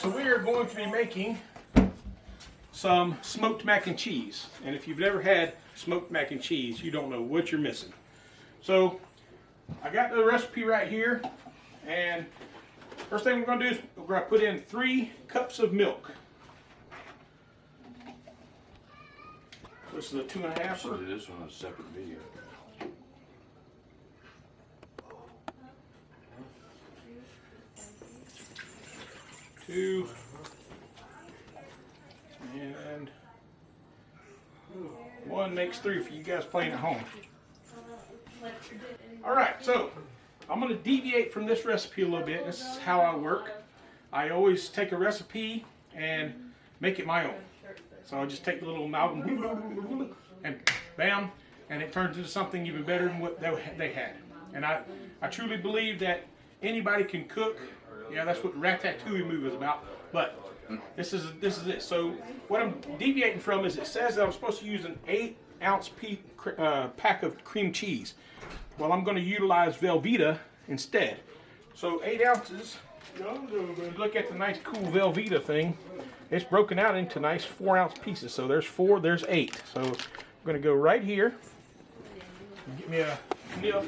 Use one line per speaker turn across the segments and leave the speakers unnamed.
so we are going to be making some smoked mac and cheese. And if you've never had smoked mac and cheese, you don't know what you're missing. So I got the recipe right here, and first thing we're going to do is we're going to put in 3 cups of milk. This is a 2.5.
So do this one on a separate video.
Two and 1 makes 3 for you guys playing at home. All right, so I'm going to deviate from this recipe a little bit. This is how I work. I always take a recipe and make it my own. So I just take the little amalgam and bam, and it turns into something even better than what they had. And I truly believe that anybody can cook. Yeah, that's what the Ratatouille movie is about. But this is it. So what I'm deviating from is it says that I'm supposed to use an 8-ounce pack of cream cheese. Well, I'm going to utilize Velveeta instead. So 8 ounces. Look at the nice cool Velveeta thing. It's broken out into nice 4-ounce pieces. So there's 4, there's 8. So I'm going to go right here. Get me a sniff.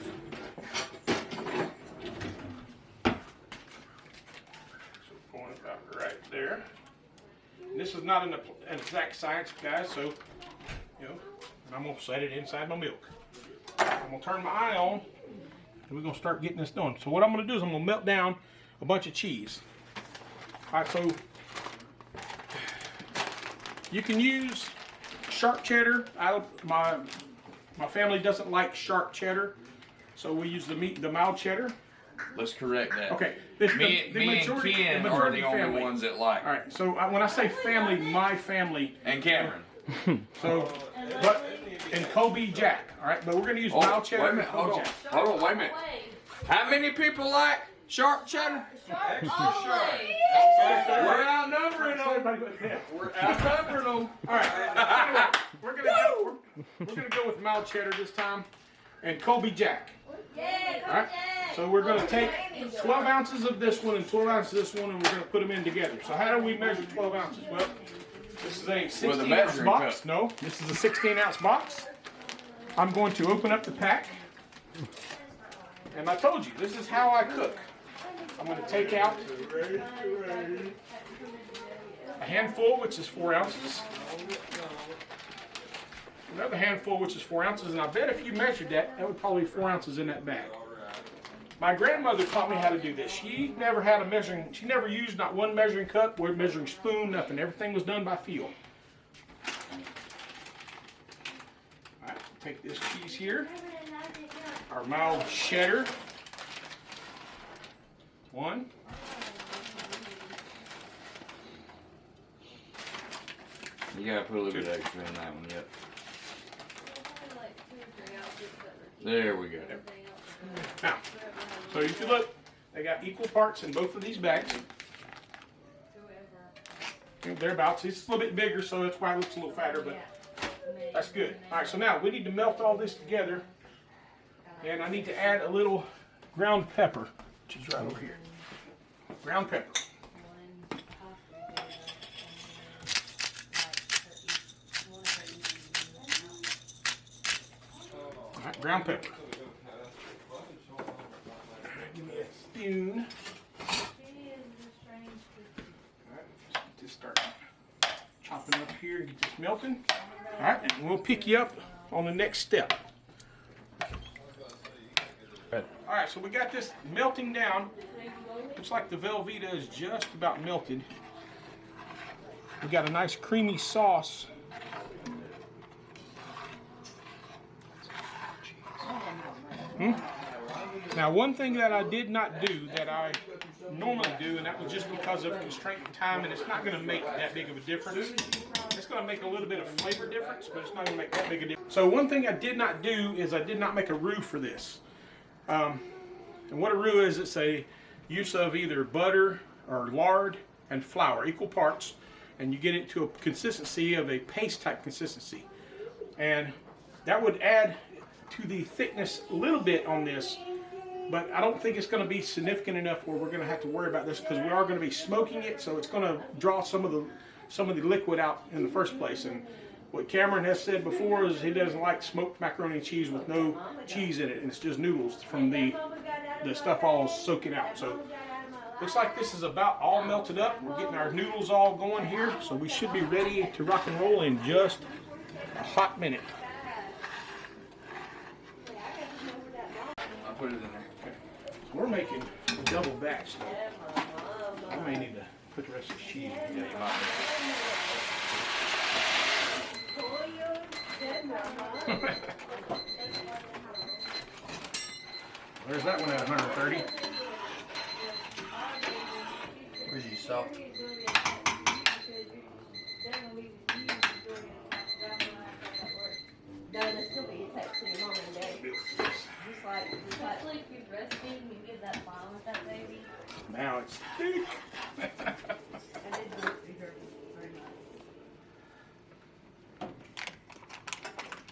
Right there. And this is not an exact science, guys, so, you know, and I'm going to set it inside my milk. I'm going to turn my eye on, and we're going to start getting this done. So what I'm going to do is I'm going to melt down a bunch of cheese. All right, so you can use sharp cheddar. My family doesn't like sharp cheddar, so we use the mild cheddar.
Let's correct that.
Okay.
Me and Ken are the only ones that like.
All right. So when I say family, my family.
And Cameron.
So, and Kobe Jack. All right. But we're going to use mild cheddar.
Wait a minute. Hold on. Wait a minute. How many people like sharp cheddar? We're outnumbering them. We're outnumbering them.
All right. Anyway, we're gonna go with mild cheddar this time, and Kobe Jack. All right. So we're going to take 12 ounces of this one and 12 ounces of this one, and we're going to put them in together. So how do we measure 12 ounces? Well, this is a 16-ounce box.
Cup.
No, this is a 16-ounce box. I'm going to open up the pack. And I told you, this is how I cook. I'm going to take out a handful, which is 4 ounces. Another handful, which is 4 ounces. And I bet if you measured that, that would probably be 4 ounces in that bag. My grandmother taught me how to do this. She never had she never used not one measuring cup or measuring spoon, nothing. Everything was done by feel. All right, take this cheese here. Our mild cheddar. 1.
You gotta put a little bit extra in that one, yep. There we go.
Now, so if you look, they got equal parts in both of these bags. Thereabouts. It's a little bit bigger, so that's why it looks a little fatter, but that's good. All right, so now we need to melt all this together, and I need to add a little ground pepper, which is right over here. Ground pepper. All right, ground pepper. Give me a spoon. Alright, just start chopping up here and get this melting. Alright, and we'll pick you up on the next step. Alright, so we got this melting down. Looks like the Velveeta is just about melted. We got a nice creamy sauce. Now, one thing that I did not do that I normally do, and that was just because of constraint of time, and it's not going to make that big of a difference. It's going to make a little bit of flavor difference, but it's not going to make that big a difference. So one thing I did not do is I did not make a roux for this. And what a roux is, it's a use of either butter or lard and flour, equal parts, and you get it to a consistency of a paste type consistency. And that would add to the thickness a little bit on this, but I don't think it's going to be significant enough where we're going to have to worry about this because we are going to be smoking it, so it's going to draw some of the liquid out in the first place. And what Cameron has said before is he doesn't like smoked macaroni and cheese with no cheese in it, and it's just noodles from the stuff all soaking out. So looks like this is about all melted up. We're getting our noodles all going here, so we should be ready to rock and roll in just a hot minute.
I'll put it in there.
Okay. So we're making a double batch though. I may need to put the rest of the cheese in.
Yeah, you might.
There's that one at 130.
Where's your salt?
Especially if you're breastfeeding, you give that bottom with that baby.
Now it's thick.
I did breastfeed her very much.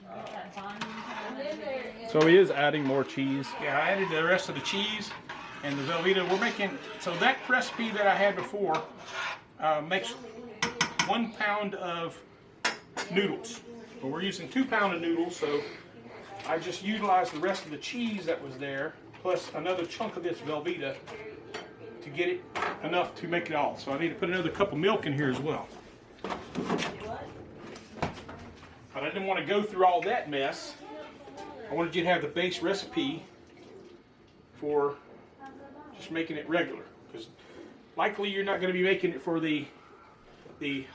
Get that bonding time.
So he is adding more cheese.
Yeah, I added the rest of the cheese and the Velveeta. We're making, so that recipe that I had before makes 1 pound of noodles. But we're using 2 pounds of noodles, so I just utilized the rest of the cheese that was there, plus another chunk of this Velveeta to get it enough to make it all. So I need to put another cup of milk in here as well. But I didn't want to go through all that mess. I wanted you to have the base recipe for just making it regular, because likely you're not going to be making it for the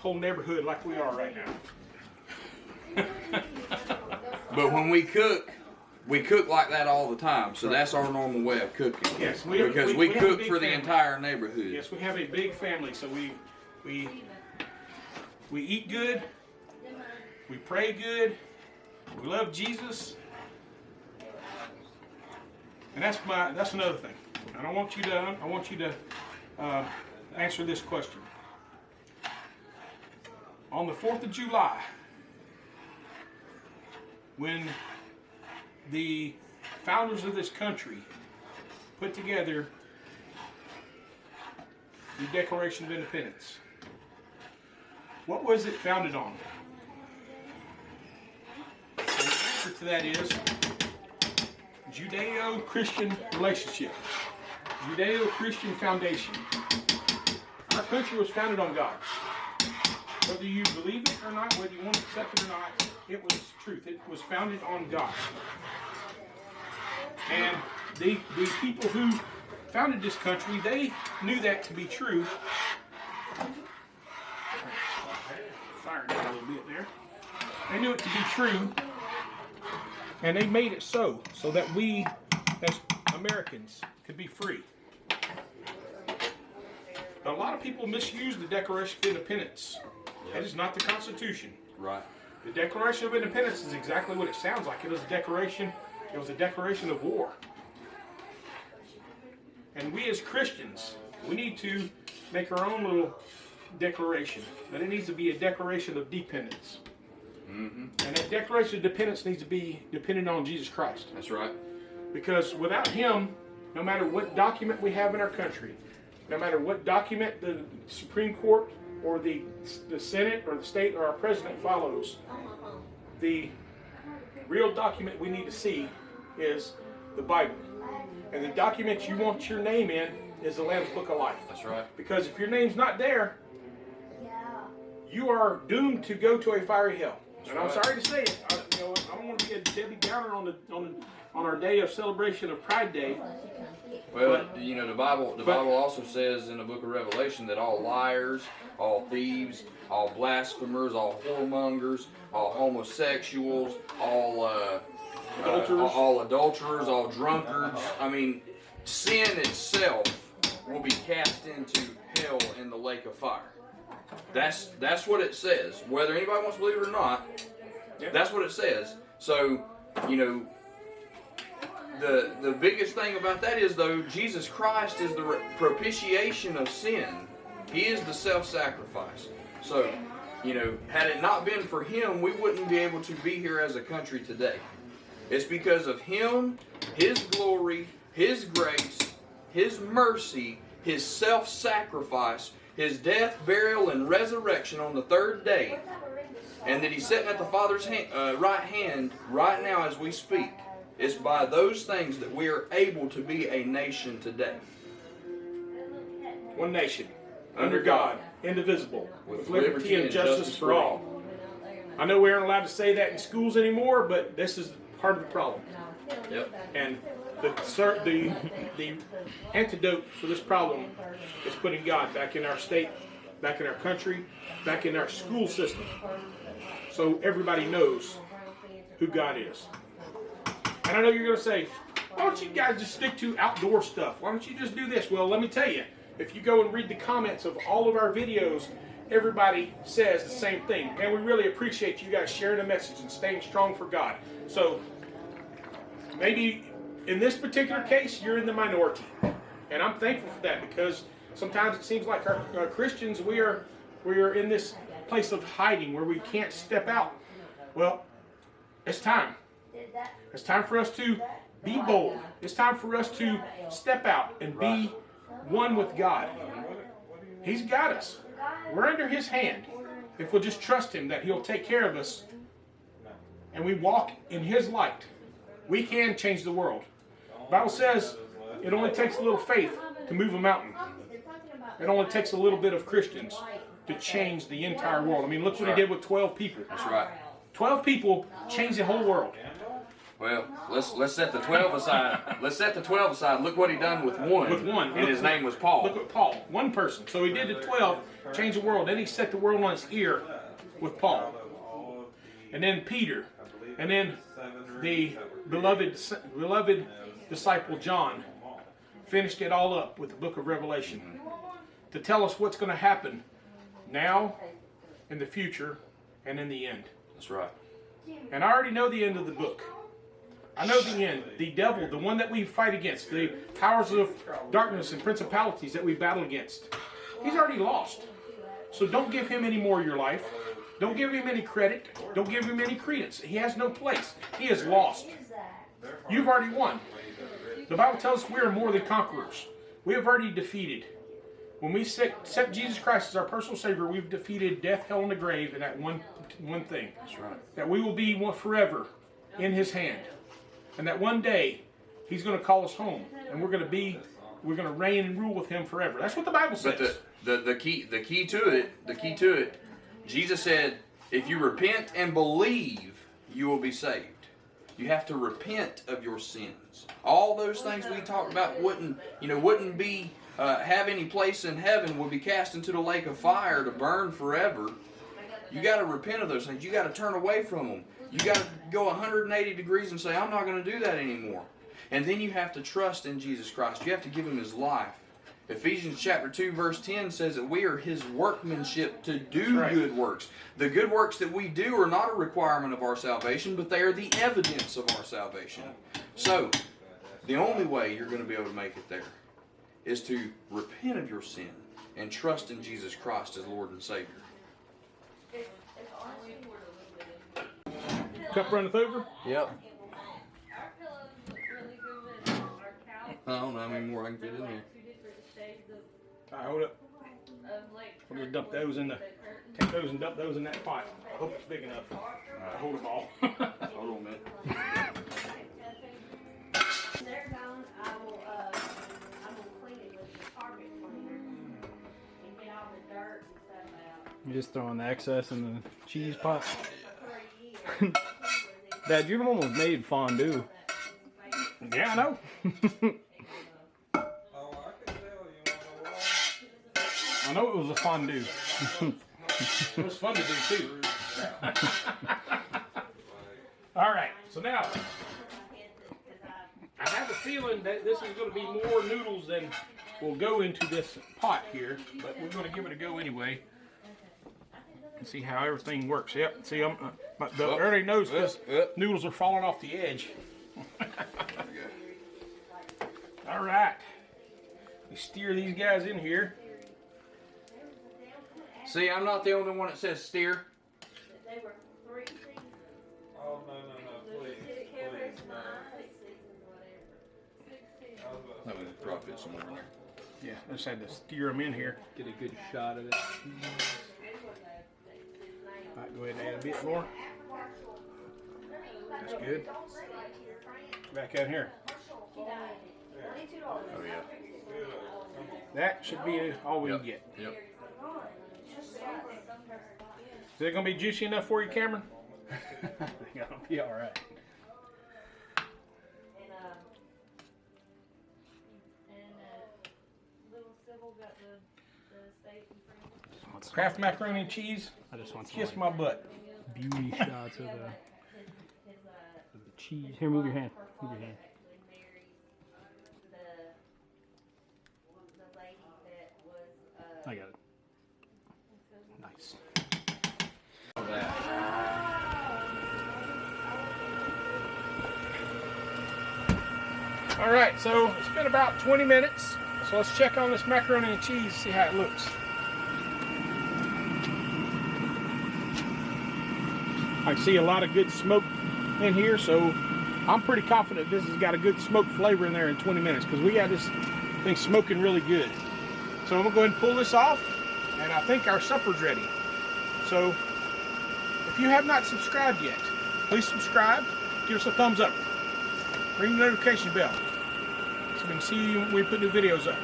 whole neighborhood like we are right now.
But when we cook like that all the time. So that's our normal way of cooking.
Yes,
because
we
we
have a
cook
big
for the
family.
entire neighborhood.
Yes, we have a big family, so we eat good, we pray good, we love Jesus, and that's another thing. And I want you to answer this question. On the 4th of July, when the founders of this country put together the Declaration of Independence, what was it founded on? And the answer to that is Judeo-Christian relationship, Judeo-Christian foundation. Our country was founded on God. Whether you believe it or not, whether you want to accept it or not, it was truth. It was founded on God. And the people who founded this country, they knew that to be true. Fired down a little bit there. They knew it to be true, and they made it so that we, as Americans, could be free. But a lot of people misuse the Declaration of Independence. That is not the Constitution.
Right.
The Declaration of Independence is exactly what it sounds like. It was a declaration of war. And we as Christians, we need to make our own little declaration. But it needs to be a declaration of dependence.
Mm-hmm.
And that declaration of dependence needs to be dependent on Jesus Christ.
That's right.
Because without Him, no matter what document we have in our country, no matter what document the Supreme Court or the Senate or the state or our president follows, the real document we need to see is the Bible. And the document you want your name in is the Lamb's Book of Life.
That's right.
Because if your name's not there, you are doomed to go to a fiery hell. And I'm sorry to say it. I don't want to be a Debbie Downer on our day of celebration of Pride Day.
Well, the Bible also says in the book of Revelation that all liars, all thieves, all blasphemers, all whoremongers, all homosexuals, all adulterers, all drunkards. I mean, sin itself will be cast into hell in the lake of fire. That's what it says. Whether anybody wants to believe it or not, that's what it says. So, the biggest thing about that is, though, Jesus Christ is the propitiation of sin. He is the self-sacrifice. So, had it not been for Him, we wouldn't be able to be here as a country today. It's because of Him, His glory, His grace, His mercy, His self-sacrifice, His death, burial, and resurrection on the third day, and that He's sitting at the Father's right hand right now as we speak. It's by those things that we are able to be a nation today.
One nation, under God, indivisible, with liberty and justice for all. I know we aren't allowed to say that in schools anymore, but this is part of the problem.
Yep.
And the antidote for this problem is putting God back in our state, back in our country, back in our school system, so everybody knows who God is. And I know you're going to say, why don't you guys just stick to outdoor stuff? Why don't you just do this? Well, let me tell you, if you go and read the comments of all of our videos, everybody says the same thing. And we really appreciate you guys sharing the message and staying strong for God. So maybe in this particular case, you're in the minority. And I'm thankful for that, because sometimes it seems like our Christians, we are in this place of hiding where we can't step out. Well, it's time. It's time for us to be bold. It's time for us to step out and be one with God. He's got us. We're under His hand. If we'll just trust Him that He'll take care of us and we walk in His light, we can change the world. The Bible says it only takes a little faith to move a mountain. It only takes a little bit of Christians to change the entire world. I mean, look what He did with 12 people.
That's right.
12 people changed the whole world.
Well, let's set the 12 aside. Let's set the 12 aside. Look what He done with one.
With one.
And his name was Paul.
Look at Paul. One person. So He did the 12, changed the world. Then He set the world on its ear with Paul. And then Peter. And then the beloved disciple John finished it all up with the book of Revelation to tell us what's going to happen now, in the future, and in the end.
That's right.
And I already know the end of the book. I know the end. The devil, the one that we fight against, the powers of darkness and principalities that we battle against, he's already lost. So don't give him any more of your life. Don't give him any credit. Don't give him any credence. He has no place. He is lost. You've already won. The Bible tells us we are more than conquerors. We have already defeated. When we accept Jesus Christ as our personal Savior, we've defeated death, hell, and the grave in that one thing.
That's right.
That we will be forever in His hand. And that one day, He's going to call us home. And we're going to reign and rule with Him forever. That's what the Bible says.
But the key to it, Jesus said, if you repent and believe, you will be saved. You have to repent of your sins. All those things we talked about wouldn't be have any place in heaven, would be cast into the lake of fire to burn forever. You got to repent of those things. You got to turn away from them. You got to go 180 degrees and say, I'm not going to do that anymore. And then you have to trust in Jesus Christ. You have to give Him His life. Ephesians chapter 2 verse 10 says that we are His workmanship to do good works. The good works that we do are not a requirement of our salvation, but they are the evidence of our salvation. So, the only way you're going to be able to make it there is to repent of your sin and trust in Jesus Christ as Lord and Savior.
Cup runneth over?
Yep. I don't know how many more I can fit in there.
All right, hold up. We'll just dump those take those and dump those in that pot. I hope it's big enough to hold them all.
Hold on a minute.
They're gone. I'm gonna clean it with the carpet cleaner and get all the dirt and stuff out.
You just throwing the excess in the cheese pot?
For a year.
Dad, you've almost made fondue.
Yeah, I know. I know it was a fondue. It was fun to do too. All right, so now I have a feeling that this is going to be more noodles than will go into this pot here, but we're going to give it a go anyway and see how everything works. Yep, see, everybody knows because noodles are falling off the edge. All right, we steer these guys in here.
See, I'm not the only one that says steer.
They were 3 seasons.
Oh, no, please, please, no.
6 seasons, whatever. 6 seasons.
probably fit some more in there.
Yeah, I just had to steer them in here.
Get a good shot of it.
Might go ahead and add a bit more. That's good. Back out here.
Oh yeah.
That should be all we
Yep.
get.
Yep.
Is it going to be juicy enough for you, Cameron?
I think I'll be all right.
Kraft macaroni and cheese.
I just want some
Kiss
like,
my butt.
beauty shots of the cheese. Here, move your hand. Move your hand. I got it. Nice.
All right, so it's been about 20 minutes. So let's check on this macaroni and cheese, see how it looks. I see a lot of good smoke in here, so I'm pretty confident this has got a good smoke flavor in there in 20 minutes because we got this thing smoking really good. So I'm gonna go ahead and pull this off, and I think our supper's ready. So if you have not subscribed yet, please subscribe, give us a thumbs up, ring the notification bell so we can see you when we put new videos up.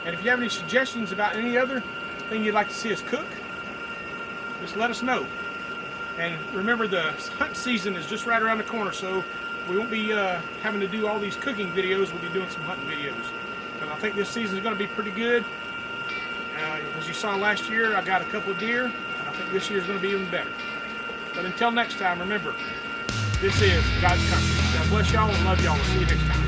And if you have any suggestions about any other thing you'd like to see us cook, just let us know. And remember, the hunt season is just right around the corner, so we won't be having to do all these cooking videos. We'll be doing some hunting videos. And I think this season is going to be pretty good. As you saw last year, I got a couple of deer, and I think this year is going to be even better. But until next time, remember, this is God's country. God bless y'all and love y'all. We'll see you next time.